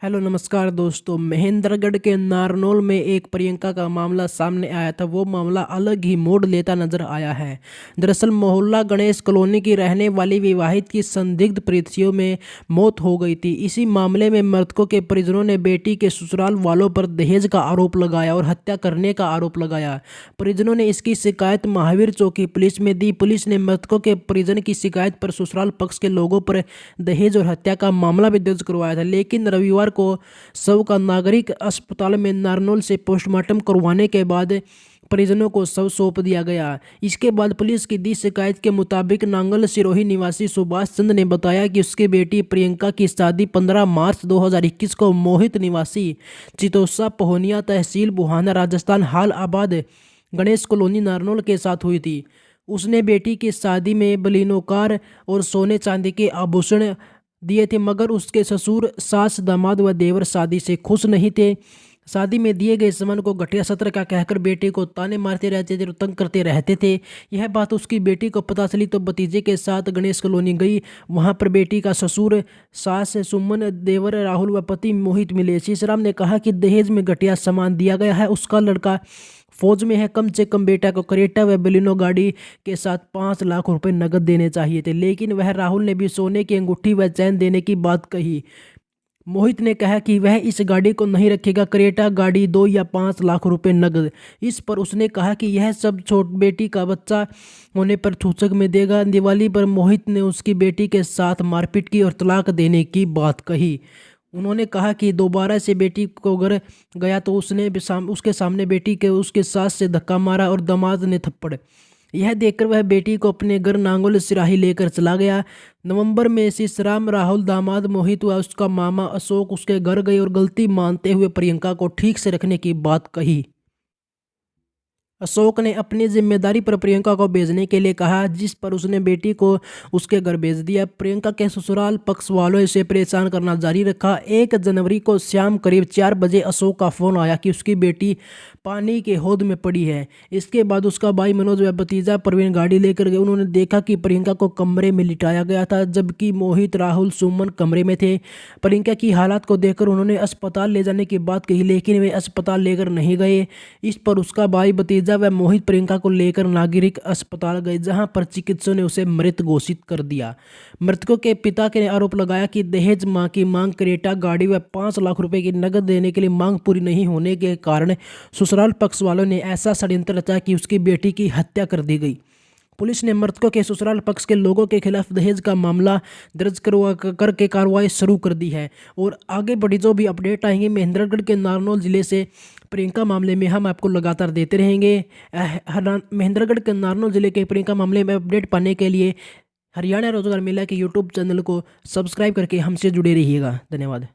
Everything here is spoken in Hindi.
हेलो नमस्कार दोस्तों। महेंद्रगढ़ के नारनौल में एक प्रियंका का मामला सामने आया था। वो मामला अलग ही मोड़ लेता नजर आया है। दरअसल मोहल्ला गणेश कॉलोनी की रहने वाली विवाहित की संदिग्ध परिस्थितियों में मौत हो गई थी। इसी मामले में मृतकों के परिजनों ने बेटी के ससुराल वालों पर दहेज का आरोप लगाया और हत्या करने का आरोप लगाया। परिजनों ने इसकी शिकायत महावीर चौकी पुलिस में दी। पुलिस ने मृतकों के परिजन की शिकायत पर ससुराल पक्ष के लोगों पर दहेज और हत्या का मामला भी दर्ज करवाया था, लेकिन रविवार को शव का नागरिक अस्पताल में नारनौल से पोस्टमार्टम करवाने के बाद परिजनों को शव सौंप दिया गया। इसके बाद पुलिस की दी शिकायत के मुताबिक नांगल सिरोही निवासी सुभाष चंद ने बताया कि उसकी बेटी प्रियंका की शादी 15 मार्च 2021 को मोहित निवासी चितौसा पहोनिया तहसील बुहाना राजस्थान हाल आबाद गणेश कॉलोनी नारनौल के साथ हुई थी। उसने बेटी की शादी में बलिनो कार और सोने चांदी के आभूषण दिए थे, मगर उसके ससुर, सास, दामाद व देवर शादी से खुश नहीं थे। शादी में दिए गए सामान को घटिया सत्र का कहकर बेटे को ताने मारते रहते थे और तंग करते रहते थे। यह बात उसकी बेटी को पता चली तो भतीजे के साथ गणेश कॉलोनी गई। वहां पर बेटी का ससुर, सास सुमन, देवर राहुल व पति मोहित मिले। सीसराम ने कहा कि दहेज में घटिया सामान दिया गया है। उसका लड़का फौज में है, कम से कम बेटा को क्रेटा व बलिनो गाड़ी के साथ 5 लाख रुपए नकद देने चाहिए थे, लेकिन वह राहुल ने भी सोने की अंगूठी व चैन देने की बात कही। मोहित ने कहा कि वह इस गाड़ी को नहीं रखेगा, क्रेटा गाड़ी 2 या 5 लाख रुपए नकद। इस पर उसने कहा कि यह सब छोट बेटी का बच्चा होने पर सूचक में देगा। दिवाली पर मोहित ने उसकी बेटी के साथ मारपीट की और तलाक देने की बात कही। उन्होंने कहा कि दोबारा से बेटी को घर गया तो उसने उसके सामने बेटी के उसके सास से धक्का मारा और दामाद ने थप्पड़। यह देखकर वह बेटी को अपने घर नांगोल सिराही लेकर चला गया। नवंबर में सीसराम, राहुल, दामाद मोहित व उसका मामा अशोक उसके घर गए और गलती मानते हुए प्रियंका को ठीक से रखने की बात कही। अशोक ने अपनी जिम्मेदारी पर प्रियंका को भेजने के लिए कहा, जिस पर उसने बेटी को उसके घर भेज दिया। प्रियंका के ससुराल पक्ष वालों से परेशान करना जारी रखा। 1 जनवरी को शाम करीब 4 बजे अशोक का फोन आया कि उसकी बेटी पानी के हौद में पड़ी है। इसके बाद उसका भाई मनोज व भतीजा प्रवीण गाड़ी लेकर गए। उन्होंने देखा कि प्रियंका को कमरे में लिटाया गया था, जबकि मोहित, राहुल, सुमन कमरे में थे। प्रियंका की हालत को देखकर उन्होंने अस्पताल ले जाने की बात कही, लेकिन वे अस्पताल लेकर नहीं गए। इस पर उसका भाई, भतीजा व मोहित प्रियंका को लेकर नागरिक अस्पताल गए, जहां पर चिकित्सकों ने उसे मृत घोषित कर दिया। मृतकों के पिता ने आरोप लगाया कि दहेज मां की मांग, क्रेटा गाड़ी व 5 लाख रुपए की नकद देने के लिए मांग पूरी नहीं होने के कारण ससुराल पक्ष वालों ने ऐसा षड्यंत्र रचा कि उसकी बेटी की हत्या कर दी गई। पुलिस ने मृतकों के ससुराल पक्ष के लोगों के खिलाफ दहेज का मामला दर्ज करके कार्रवाई शुरू कर दी है। और आगे बढ़ी जो भी अपडेट आएंगे महेंद्रगढ़ के नारनौल जिले से प्रियंका मामले में, हम आपको लगातार देते रहेंगे। महेंद्रगढ़ के नारनौल जिले के प्रियंका मामले में अपडेट पाने के लिए हरियाणा रोजगार मेला के यूट्यूब चैनल को सब्सक्राइब करके हमसे जुड़े रहिएगा। धन्यवाद।